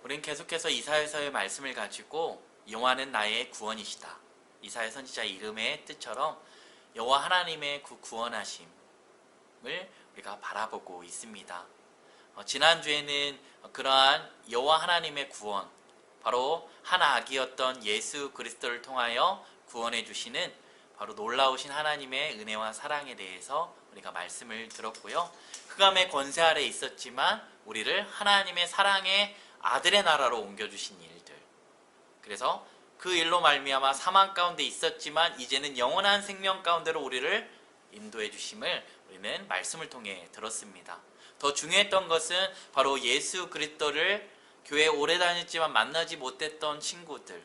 우린 계속해서 이사야서의 말씀을 가지고 여호와는 나의 구원이시다, 이사야 선지자의 이름의 뜻처럼 여호와 하나님의 그 구원하심을 우리가 바라보고 있습니다. 지난주에는 그러한 여호와 하나님의 구원, 바로 한 아기였던 예수 그리스도를 통하여 구원해 주시는 바로 놀라우신 하나님의 은혜와 사랑에 대해서 우리가 말씀을 들었고요. 흑암의 권세 아래 있었지만 우리를 하나님의 사랑의 아들의 나라로 옮겨주신 일들, 그래서 그 일로 말미암아 사망 가운데 있었지만 이제는 영원한 생명 가운데로 우리를 인도해 주심을 우리는 말씀을 통해 들었습니다. 더 중요했던 것은 바로 예수 그리스도를 교회에 오래 다녔지만 만나지 못했던 친구들,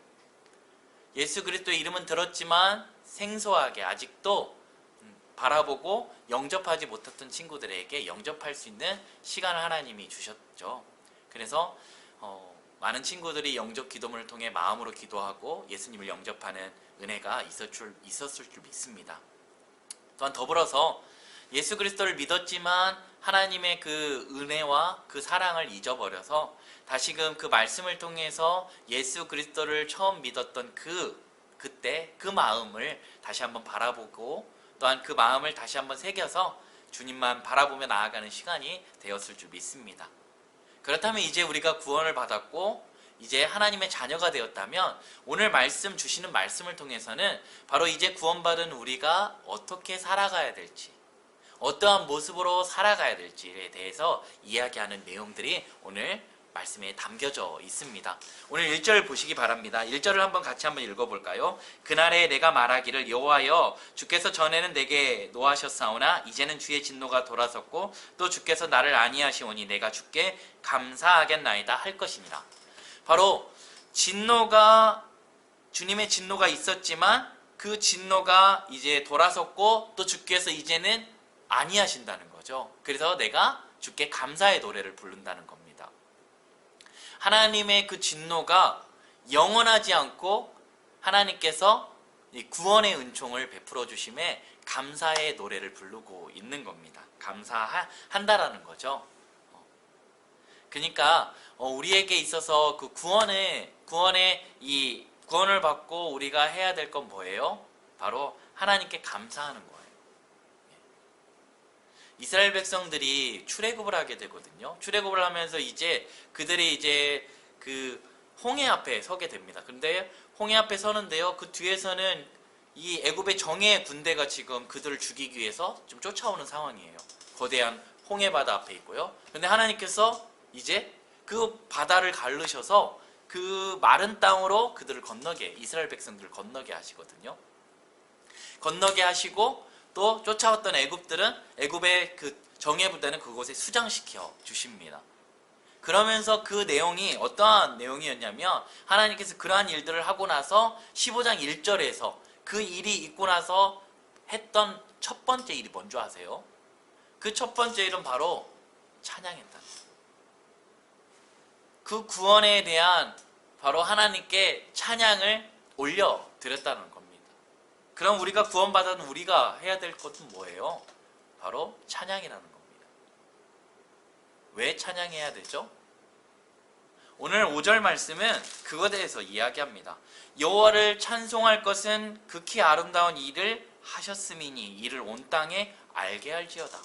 예수 그리스도의 이름은 들었지만 생소하게 아직도 바라보고 영접하지 못했던 친구들에게 영접할 수 있는 시간을 하나님이 주셨죠. 그래서 많은 친구들이 영접 기도문을 통해 마음으로 기도하고 예수님을 영접하는 은혜가 있었을 줄 믿습니다. 또한 더불어서 예수 그리스도를 믿었지만 하나님의 그 은혜와 그 사랑을 잊어버려서 다시금 그 말씀을 통해서 예수 그리스도를 처음 믿었던 그때 그 마음을 다시 한번 바라보고 또한 그 마음을 다시 한번 새겨서 주님만 바라보며 나아가는 시간이 되었을 줄 믿습니다. 그렇다면 이제 우리가 구원을 받았고 이제 하나님의 자녀가 되었다면 오늘 말씀 주시는 말씀을 통해서는 바로 이제 구원받은 우리가 어떻게 살아가야 될지, 어떠한 모습으로 살아가야 될지에 대해서 이야기하는 내용들이 오늘 말씀에 담겨져 있습니다. 오늘 1절 보시기 바랍니다. 1절을 한번 같이 한번 읽어볼까요? 그날에 내가 말하기를 여호와여 주께서 전에는 내게 노하셨사오나 이제는 주의 진노가 돌아섰고 또 주께서 나를 아니하시오니 내가 주께 감사하겠나이다 할 것이니라. 바로 주님의 진노가 있었지만 그 진노가 이제 돌아섰고 또 주께서 이제는 아니하신다는 거죠. 그래서 내가 주께 감사의 노래를 부른다는 겁니다. 하나님의 그 진노가 영원하지 않고 하나님께서 구원의 은총을 베풀어 주심에 감사의 노래를 부르고 있는 겁니다. 감사한다라는 거죠. 그러니까 우리에게 있어서 그 구원을 받고 우리가 해야 될 건 뭐예요? 바로 하나님께 감사하는 거예요. 이스라엘 백성들이 출애굽을 하게 되거든요. 출애굽을 하면서 그들이 그 홍해 앞에 서게 됩니다. 근데 홍해 앞에 서는데요, 그 뒤에서는 이 애굽의 정예 군대가 지금 그들을 죽이기 위해서 좀 쫓아오는 상황이에요. 거대한 홍해 바다 앞에 있고요. 근데 하나님께서 이제 그 바다를 가르셔서 그 마른 땅으로 이스라엘 백성들을 건너게 하시거든요. 건너게 하시고 또 쫓아왔던 애굽의 그 정예부대는 그곳에 수장시켜 주십니다. 그러면서 그 내용이 어떠한 내용이었냐면 하나님께서 그러한 일들을 하고 나서 15장 1절에서 그 일이 있고 나서 했던 첫 번째 일이 뭔지 아세요? 그 첫 번째 일은 바로 찬양했다. 그 구원에 대한 바로 하나님께 찬양을 올려드렸다는 겁니다. 그럼 우리가 구원받은 우리가 해야 될 것은 뭐예요? 바로 찬양이라는 겁니다. 왜 찬양해야 되죠? 오늘 5절 말씀은 그것에 대해서 이야기합니다. 여호와를 찬송할 것은 극히 아름다운 일을 하셨음이니 이를 온 땅에 알게 할지어다.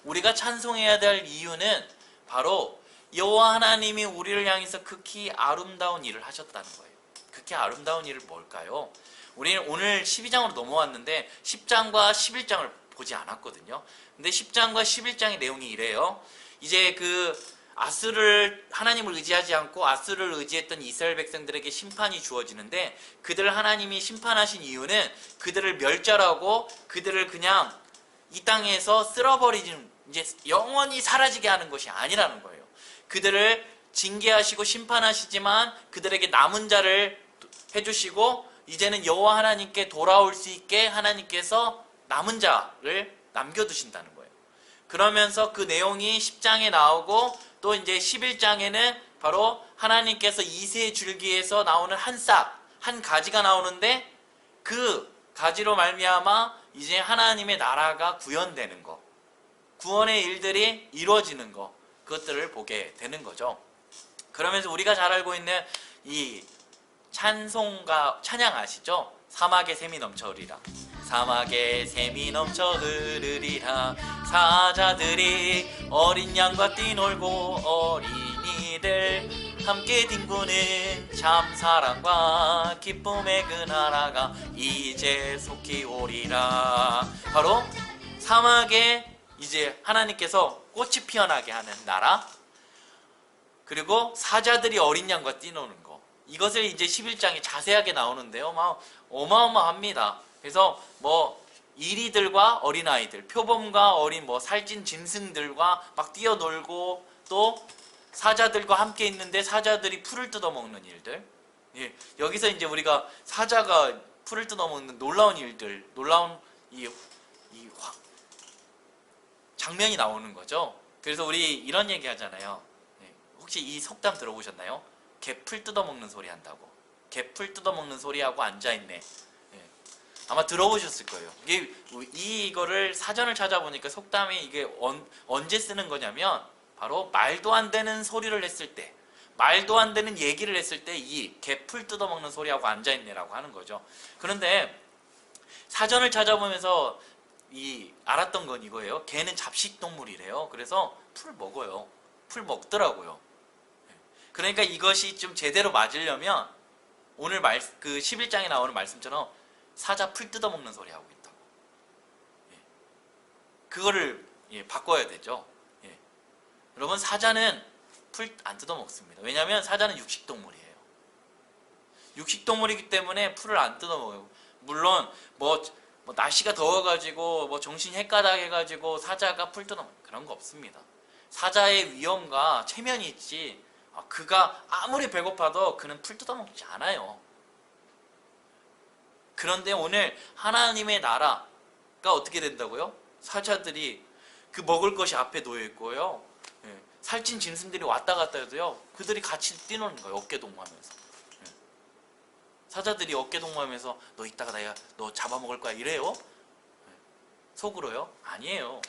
우리가 찬송해야 될 이유는 바로 여호와 하나님이 우리를 향해서 극히 아름다운 일을 하셨다는 거예요. 극히 아름다운 일은 뭘까요? 우리는 오늘 12장으로 넘어왔는데 10장과 11장을 보지 않았거든요. 근데 10장과 11장의 내용이 이래요. 이제 하나님을 의지하지 않고 아수를 의지했던 이스라엘 백성들에게 심판이 주어지는데 그들을 하나님이 심판하신 이유는 그들을 멸절하고 그들을 그냥 이 땅에서 쓸어버리는, 이제 영원히 사라지게 하는 것이 아니라는 거예요. 그들을 징계하시고 심판하시지만 그들에게 남은 자를 해주시고 이제는 여호와 하나님께 돌아올 수 있게 하나님께서 남은 자를 남겨두신다는 거예요. 그러면서 그 내용이 10장에 나오고 또 이제 11장에는 바로 하나님께서 이새의 줄기에서 나오는 한 가지가 나오는데 그 가지로 말미암아 이제 하나님의 나라가 구현되는 것, 구원의 일들이 이루어지는 것, 그것들을 보게 되는 거죠. 그러면서 우리가 잘 알고 있는 이 찬송가 찬양 아시죠? 사막에 샘이 넘쳐 흐르리라. 사막에 샘이 넘쳐 흐르리라. 사자들이 어린 양과 뛰놀고 어린이들 함께 뒹구는 참 사랑과 기쁨의 그 나라가 이제 속히 오리라. 바로 사막에 이제 하나님께서 꽃이 피어나게 하는 나라, 그리고 사자들이 어린 양과 뛰노는 거, 이것을 이제 11장에 자세하게 나오는데요. 막 어마어마합니다. 그래서 뭐 이리들과 어린아이들, 표범과 어린 뭐 살찐 짐승들과 막 뛰어놀고, 또 사자들과 함께 있는데 사자들이 풀을 뜯어먹는 일들. 예, 여기서 이제 우리가 사자가 풀을 뜯어먹는 놀라운 일들, 놀라운 장면이 나오는 거죠. 그래서 우리 이런 얘기 하잖아요. 예, 혹시 이 속담 들어보셨나요? 개 풀 뜯어먹는 소리 한다고. 개 풀 뜯어먹는 소리하고 앉아있네. 예, 아마 들어보셨을 거예요. 이거를 사전을 찾아보니까 속담이 이게 언제 쓰는 거냐면, 바로 말도 안 되는 소리를 했을 때, 말도 안 되는 얘기를 했을 때 이 개 풀 뜯어먹는 소리하고 앉아있네라고 하는 거죠. 그런데 사전을 찾아보면서 알았던 건 이거예요. 개는 잡식동물이래요. 그래서 풀 먹어요. 풀 먹더라고요. 그러니까 이것이 좀 제대로 맞으려면 오늘 그 11장에 나오는 말씀처럼 사자 풀 뜯어먹는 소리 하고 있다고. 그거를 바꿔야 되죠. 여러분, 사자는 풀 안 뜯어먹습니다. 왜냐하면 사자는 육식동물이에요. 육식동물이기 때문에 풀을 안 뜯어먹어요. 물론 뭐 날씨가 더워가지고 뭐 정신 헷가닥 해가지고 사자가 풀 뜯어먹는 그런 거 없습니다. 사자의 위험과 체면이 있지, 그가 아무리 배고파도 그는 풀 뜯어먹지 않아요. 그런데 오늘 하나님의 나라가 어떻게 된다고요? 사자들이 그 먹을 것이 앞에 놓여 있고요. 살찐 짐승들이 왔다 갔다 해도요, 그들이 같이 뛰노는 거예요. 어깨동무하면서. 사자들이 어깨동무하면서 너 이따가 내가 너 잡아먹을 거야 이래요? 속으로요? 아니에요.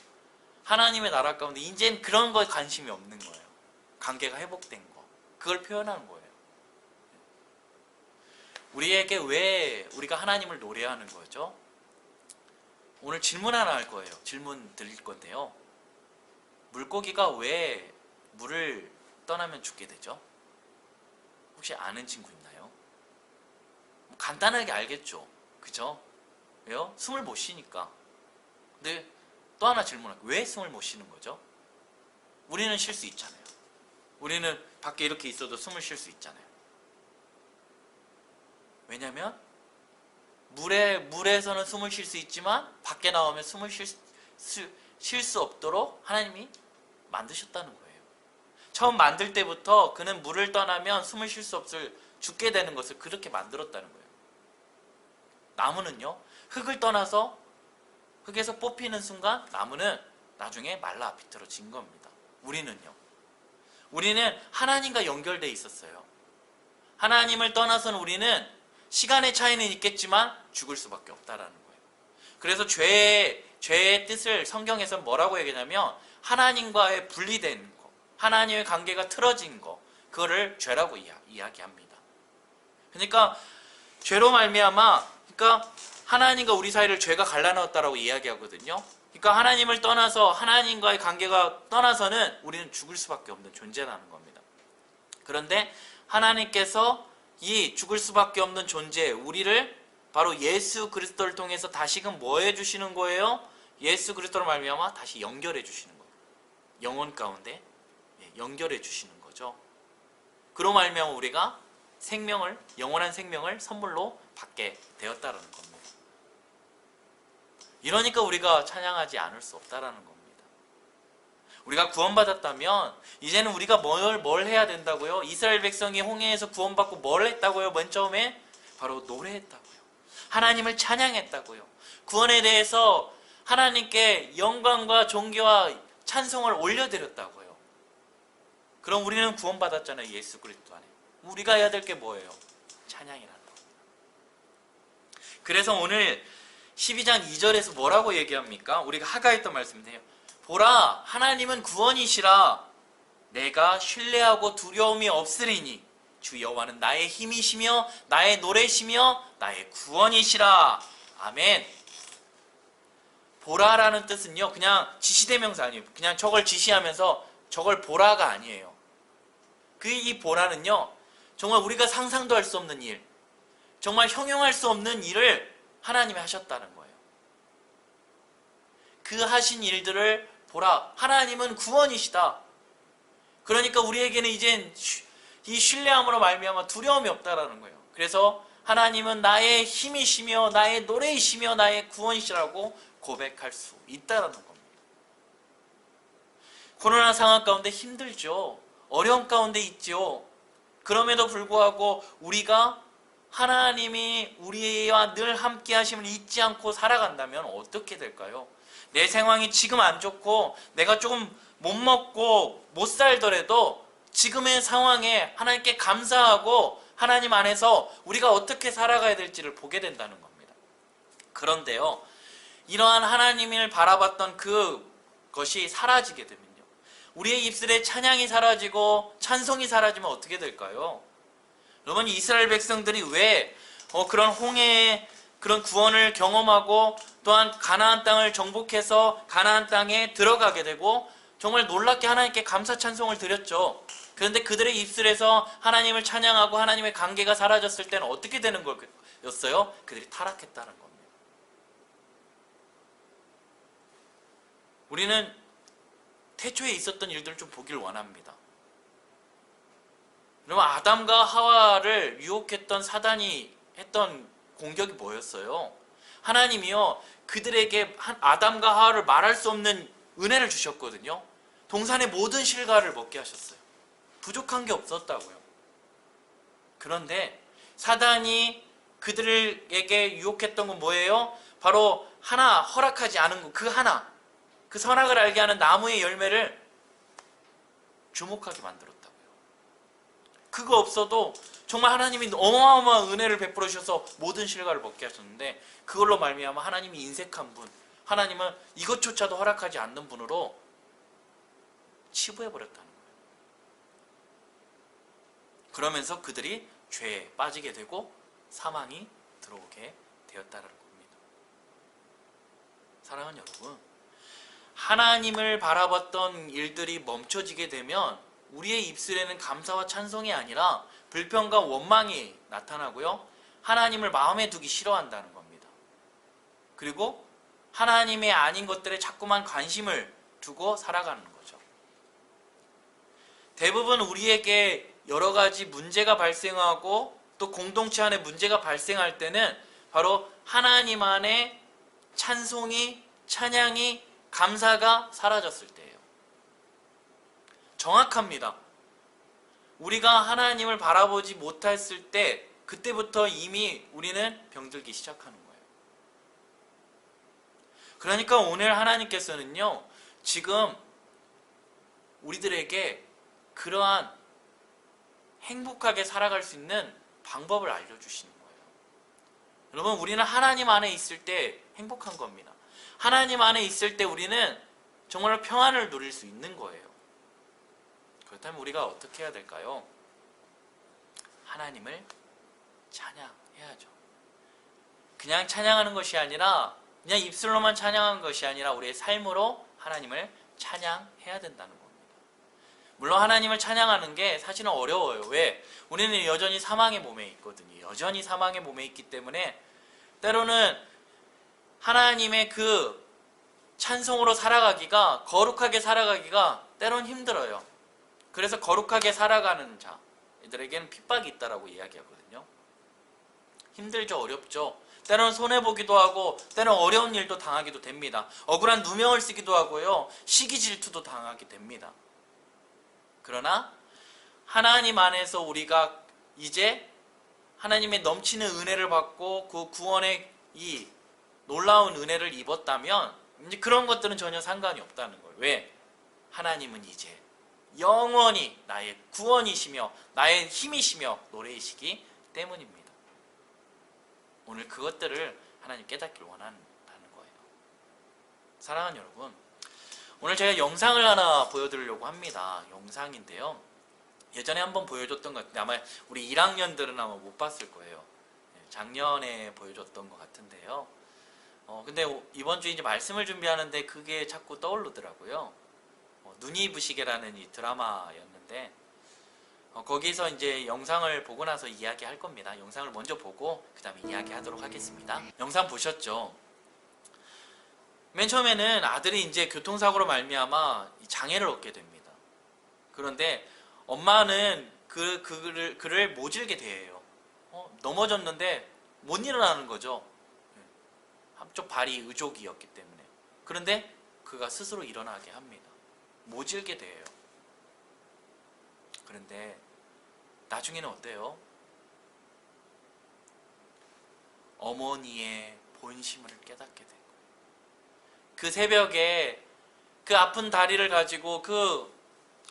하나님의 나라 가운데 이젠 그런 거에 관심이 없는 거예요. 관계가 회복된 거, 그걸 표현하는 거예요. 우리에게 왜 우리가 하나님을 노래하는 거죠? 오늘 질문 하나 할 거예요. 질문 드릴 건데요. 물고기가 왜 물을 떠나면 죽게 되죠? 혹시 아는 친구 있나요? 간단하게 알겠죠? 그죠? 왜요? 숨을 못 쉬니까. 근데 또 하나 질문할게요. 왜 숨을 못 쉬는 거죠? 우리는 쉴 수 있잖아요. 우리는 밖에 이렇게 있어도 숨을 쉴 수 있잖아요. 왜냐면 물에서는 숨을 쉴 수 있지만 밖에 나오면 숨을 쉴 수 없도록 하나님이 만드셨다는 거예요. 처음 만들 때부터 그는 물을 떠나면 숨을 쉴 수 없을 죽게 되는 것을 그렇게 만들었다는 거예요. 나무는요, 흙을 떠나서 흙에서 뽑히는 순간 나무는 나중에 말라 비틀어진 겁니다. 우리는 하나님과 연결되어 있었어요. 하나님을 떠나서는 우리는 시간의 차이는 있겠지만 죽을 수밖에 없다라는 거예요. 그래서 죄의 뜻을 성경에서 뭐라고 얘기하냐면, 하나님과의 분리된 거, 하나님의 관계가 틀어진 거, 그거를 죄라고 이야기합니다. 그러니까 죄로 말미암아, 그러니까 하나님과 우리 사이를 죄가 갈라놓았다라고 이야기하거든요. 그러니까 하나님을 떠나서, 하나님과의 관계가 떠나서는 우리는 죽을 수밖에 없는 존재라는 겁니다. 그런데 하나님께서 이 죽을 수밖에 없는 존재, 우리를 바로 예수 그리스도를 통해서 다시금 뭐 해주시는 거예요? 예수 그리스도를 말미암아 다시 연결해 주시는 거예요. 영혼 가운데 연결해 주시는 거죠. 그로 말미암아 우리가 영원한 생명을 선물로 받게 되었다는 겁니다. 이러니까 우리가 찬양하지 않을 수 없다라는 겁니다. 우리가 구원받았다면 이제는 우리가 뭘 해야 된다고요? 이스라엘 백성이 홍해에서 구원받고 뭘 했다고요? 맨 처음에 바로 노래했다고요. 하나님을 찬양했다고요. 구원에 대해서 하나님께 영광과 존귀와 찬송을 올려드렸다고요. 그럼 우리는 구원받았잖아요. 예수 그리스도 안에. 우리가 해야 될 게 뭐예요? 찬양이라는 겁니다. 그래서 오늘 12장 2절에서 뭐라고 얘기합니까? 우리가 하가했던 말씀인데요. 보라, 하나님은 구원이시라. 내가 신뢰하고 두려움이 없으리니 주 여호와는 나의 힘이시며 나의 노래시며 나의 구원이시라. 아멘. 보라라는 뜻은요, 그냥 지시대명사 아니에요. 그냥 저걸 지시하면서 저걸 보라가 아니에요. 이 보라는요, 정말 우리가 상상도 할 수 없는 일, 정말 형용할 수 없는 일을 하나님이 하셨다는 거예요. 그 하신 일들을 보라. 하나님은 구원이시다. 그러니까 우리에게는 이젠 이 신뢰함으로 말미암아 두려움이 없다라는 거예요. 그래서 하나님은 나의 힘이시며 나의 노래이시며 나의 구원이시라고 고백할 수 있다라는 겁니다. 코로나 상황 가운데 힘들죠. 어려움 가운데 있죠. 그럼에도 불구하고 우리가 하나님이 우리와 늘 함께 하심을 잊지 않고 살아간다면 어떻게 될까요? 내 상황이 지금 안 좋고 내가 조금 못 먹고 못 살더라도 지금의 상황에 하나님께 감사하고 하나님 안에서 우리가 어떻게 살아가야 될지를 보게 된다는 겁니다. 그런데요, 이러한 하나님을 바라봤던 그것이 사라지게 되면요, 우리의 입술에 찬양이 사라지고 찬송이 사라지면 어떻게 될까요? 여러분, 이스라엘 백성들이 왜 그런 홍해의 그런 구원을 경험하고 또한 가나안 땅을 정복해서 가나안 땅에 들어가게 되고 정말 놀랍게 하나님께 감사 찬송을 드렸죠. 그런데 그들의 입술에서 하나님을 찬양하고 하나님의 관계가 사라졌을 때는 어떻게 되는 거였어요? 그들이 타락했다는 겁니다. 우리는 태초에 있었던 일들을 좀 보길 원합니다. 그러면 아담과 하와를 유혹했던 사단이 했던 공격이 뭐였어요? 하나님이요, 그들에게 아담과 하와를 말할 수 없는 은혜를 주셨거든요. 동산의 모든 실과를 먹게 하셨어요. 부족한 게 없었다고요. 그런데 사단이 그들에게 유혹했던 건 뭐예요? 바로 하나 허락하지 않은 것, 그 선악을 알게 하는 나무의 열매를 주목하게 만들었다고요. 그거 없어도 정말 하나님이 어마어마한 은혜를 베풀어 주셔서 모든 실과를 먹게 하셨는데 그걸로 말미암아 하나님이 인색한 분, 하나님은 이것조차도 허락하지 않는 분으로 치부해버렸다는 거예요. 그러면서 그들이 죄에 빠지게 되고 사망이 들어오게 되었다는 겁니다. 사랑하는 여러분, 하나님을 바라봤던 일들이 멈춰지게 되면 우리의 입술에는 감사와 찬송이 아니라 불평과 원망이 나타나고요, 하나님을 마음에 두기 싫어한다는 겁니다. 그리고 하나님의 아닌 것들에 자꾸만 관심을 두고 살아가는 거죠. 대부분 우리에게 여러 가지 문제가 발생하고 또 공동체 안에 문제가 발생할 때는 바로 하나님 안에 찬송이, 찬양이, 감사가 사라졌을 때예요. 정확합니다. 우리가 하나님을 바라보지 못했을 때 그때부터 이미 우리는 병들기 시작하는 거예요. 그러니까 오늘 하나님께서는요, 지금 우리들에게 그러한 행복하게 살아갈 수 있는 방법을 알려주시는 거예요. 여러분, 우리는 하나님 안에 있을 때 행복한 겁니다. 하나님 안에 있을 때 우리는 정말로 평안을 누릴 수 있는 거예요. 그렇다면 우리가 어떻게 해야 될까요? 하나님을 찬양해야죠. 그냥 찬양하는 것이 아니라, 그냥 입술로만 찬양하는 것이 아니라 우리의 삶으로 하나님을 찬양해야 된다는 겁니다. 물론 하나님을 찬양하는 게 사실은 어려워요. 왜? 우리는 여전히 사망의 몸에 있거든요. 여전히 사망의 몸에 있기 때문에 때로는 하나님의 그 찬송으로 살아가기가, 거룩하게 살아가기가 때론 힘들어요. 그래서 거룩하게 살아가는 자들에게는 핍박이 있다라고 이야기하거든요. 힘들죠. 어렵죠. 때로는 손해보기도 하고 때로는 어려운 일도 당하기도 됩니다. 억울한 누명을 쓰기도 하고요, 시기 질투도 당하게 됩니다. 그러나 하나님 안에서 우리가 이제 하나님의 넘치는 은혜를 받고 그 구원의 이 놀라운 은혜를 입었다면 이제 그런 것들은 전혀 상관이 없다는 거예요. 왜? 하나님은 이제 영원히 나의 구원이시며 나의 힘이시며 노래이시기 때문입니다. 오늘 그것들을 하나님 깨닫길 원한다는 거예요. 사랑하는 여러분, 오늘 제가 영상을 하나 보여드리려고 합니다. 영상인데요. 예전에 한번 보여줬던 것 같은데 아마 우리 1학년들은 아마 못 봤을 거예요. 작년에 보여줬던 것 같은데요. 근데 이번 주에 이제 말씀을 준비하는데 그게 자꾸 떠오르더라고요. 눈이 부시게라는 이 드라마였는데 거기서 이제 영상을 보고 나서 이야기할 겁니다. 영상을 먼저 보고 그 다음에 이야기하도록 하겠습니다. 영상 보셨죠? 맨 처음에는 아들이 이제 교통사고로 말미암아 장애를 얻게 됩니다. 그런데 엄마는 그를 모질게 대해요. 넘어졌는데 못 일어나는 거죠. 한쪽 발이 의족이었기 때문에. 그런데 그가 스스로 일어나게 합니다. 모질게 돼요. 그런데 나중에는 어때요? 어머니의 본심을 깨닫게 돼요. 그 새벽에 그 아픈 다리를 가지고 그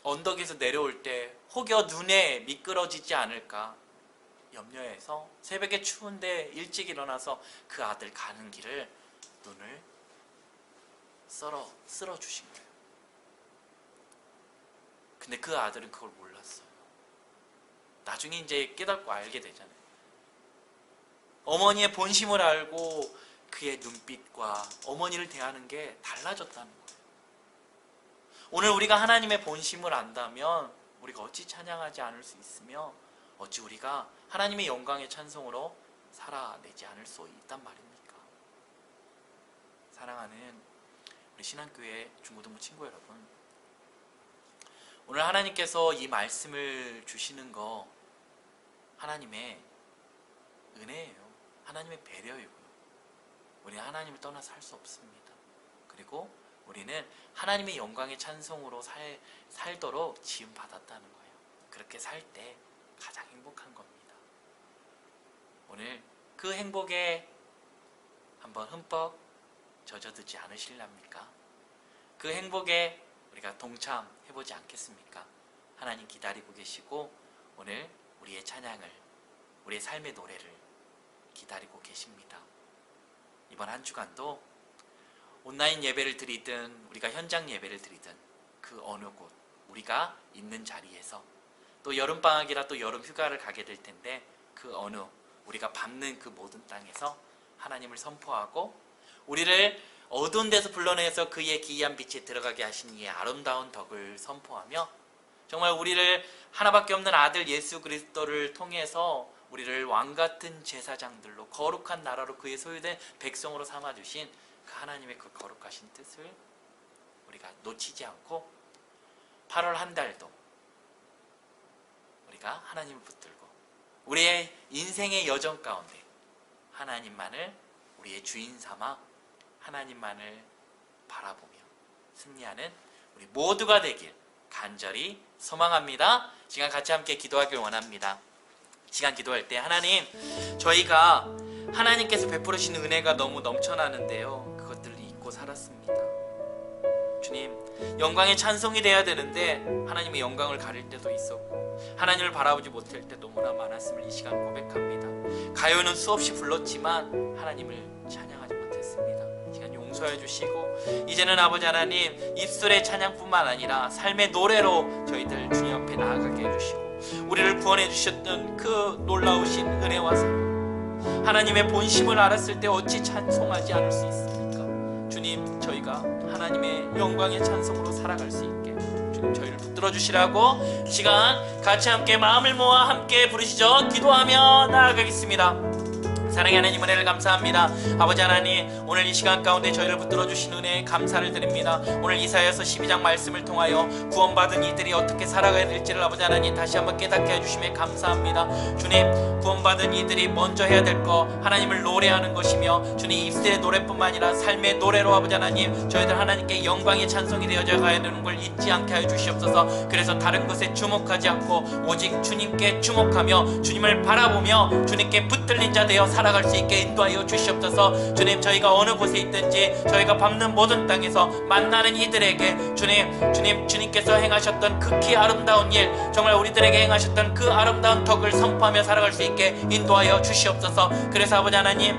언덕에서 내려올 때 혹여 눈에 미끄러지지 않을까 염려해서 새벽에 추운데 일찍 일어나서 그 아들 가는 길을 눈을 쓸어 주신 거예요. 근데 그 아들은 그걸 몰랐어요. 나중에 이제 깨닫고 알게 되잖아요. 어머니의 본심을 알고 그의 눈빛과 어머니를 대하는 게 달라졌다는 거예요. 오늘 우리가 하나님의 본심을 안다면 우리가 어찌 찬양하지 않을 수 있으며 어찌 우리가 하나님의 영광의 찬송으로 살아내지 않을 수 있단 말입니까? 사랑하는 우리 신앙교회 중고등부 친구 여러분, 오늘 하나님께서 이 말씀을 주시는 거 하나님의 은혜예요. 하나님의 배려이고요. 우리는 하나님을 떠나서 살 수 없습니다. 그리고 우리는 하나님의 영광의 찬송으로 살도록 지음받았다는 거예요. 그렇게 살 때 가장 행복한 겁니다. 오늘 그 행복에 한번 흠뻑 젖어들지 않으실랍니까? 그 행복에 우리가 동참해보지 않겠습니까? 하나님 기다리고 계시고 오늘 우리의 찬양을, 우리의 삶의 노래를 기다리고 계십니다. 이번 한 주간도 온라인 예배를 드리든 우리가 현장 예배를 드리든 그 어느 곳 우리가 있는 자리에서 또 여름방학이라 또 여름 휴가를 가게 될 텐데 그 어느 우리가 밟는 그 모든 땅에서 하나님을 선포하고 우리를 어두운 데서 불러내서 그의 기이한 빛에 들어가게 하신 이의 아름다운 덕을 선포하며 정말 우리를 하나밖에 없는 아들 예수 그리스도를 통해서 우리를 왕같은 제사장들로 거룩한 나라로 그의 소유된 백성으로 삼아주신 그 하나님의 그 거룩하신 뜻을 우리가 놓치지 않고 8월 한 달도 우리가 하나님을 붙들고 우리의 인생의 여정 가운데 하나님만을 우리의 주인 삼아 하나님만을 바라보며 승리하는 우리 모두가 되길 간절히 소망합니다. 시간 같이 함께 기도하길 원합니다. 시간 기도할 때 하나님, 저희가 하나님께서 베풀으신 은혜가 너무 넘쳐나는데요, 그것들을 잊고 살았습니다. 주님, 영광의 찬송이 돼야 되는데 하나님의 영광을 가릴 때도 있었고 하나님을 바라보지 못할 때 너무나 많았음을 이 시간 고백합니다. 가요는 수없이 불렀지만 하나님을 찬양하지 못했습니다. 이 시간 용서해 주시고 이제는 아버지 하나님, 입술의 찬양뿐만 아니라 삶의 노래로 저희들 주님 앞에 나아가게 해주시고 우리를 구원해 주셨던 그 놀라우신 은혜와 사랑, 하나님의 본심을 알았을 때 어찌 찬송하지 않을 수 있습니까? 주님, 저희가 하나님의 영광의 찬송으로 살아갈 수 있게 주님 저희를 붙들어 주시라고 시간 같이 함께 마음을 모아 함께 부르시죠. 기도하며 나아가겠습니다. 사랑의 하나님, 은혜를 감사합니다. 아버지 하나님, 오늘 이 시간 가운데 저희를 붙들어 주신 은혜에 감사를 드립니다. 오늘 이사야서 12장 말씀을 통하여 구원받은 이들이 어떻게 살아가야 될지를 아버지 하나님 다시 한번 깨닫게 해주심에 감사합니다. 주님, 구원받은 이들이 먼저 해야 될 거 하나님을 노래하는 것이며 주님, 입술의 노래뿐만 아니라 삶의 노래로 아버지 하나님 저희들 하나님께 영광의 찬송이 되어져 가야 되는 걸 잊지 않게 하여 주시옵소서. 그래서 다른 것에 주목하지 않고 오직 주님께 주목하며 주님을 바라보며 주님께 붙들린 자 되어 살아갈 수 있게 인도하여 주시옵소서. 주님, 저희가 어느 곳에 있든지 저희가 밟는 모든 땅에서 만나는 이들에게 주님께서 행하셨던 극히 아름다운 일, 정말 우리들에게 행하셨던 그 아름다운 덕을 선포하며 살아갈 수 있게 인도하여 주시옵소서. 그래서 아버지 하나님,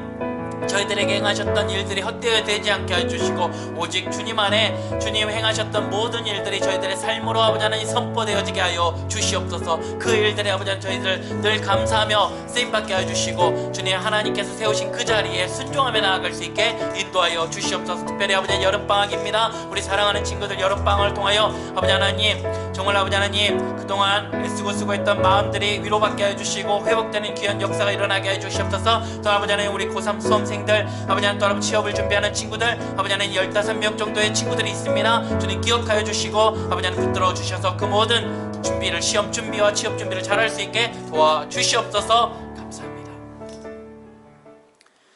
저희들에게 행하셨던 일들이 헛되어 되지 않게 해주시고 오직 주님 안에 주님 행하셨던 모든 일들이 저희들의 삶으로 아버지 하나님 선포되어지게 하여 주시옵소서. 그 일들에 아버지 하나님 저희들 늘 감사하며 쓰임받게 해주시고 주님 하나님께서 세우신 그 자리에 순종하며 나아갈 수 있게 인도하여 주시옵소서. 특별히 아버지 하나님 여름방학입니다. 우리 사랑하는 친구들 여름방학을 통하여 아버지 하나님 정말 아버지 하나님 그동안 애쓰고 수고했던 마음들이 위로받게 해주시고 회복되는 귀한 역사가 일어나게 해주시옵소서. 또 아버지 하나님 우리 고3 수험생들 아버지 하나님 또 취업을 준비하는 친구들 아버지 하나님 15명 정도의 친구들이 있습니다. 주님 기억하여 주시고 아버지 하나님 붙들어 주셔서 그 모든 준비를 시험 준비와 취업 준비를 잘할 수 있게 도와주시옵소서.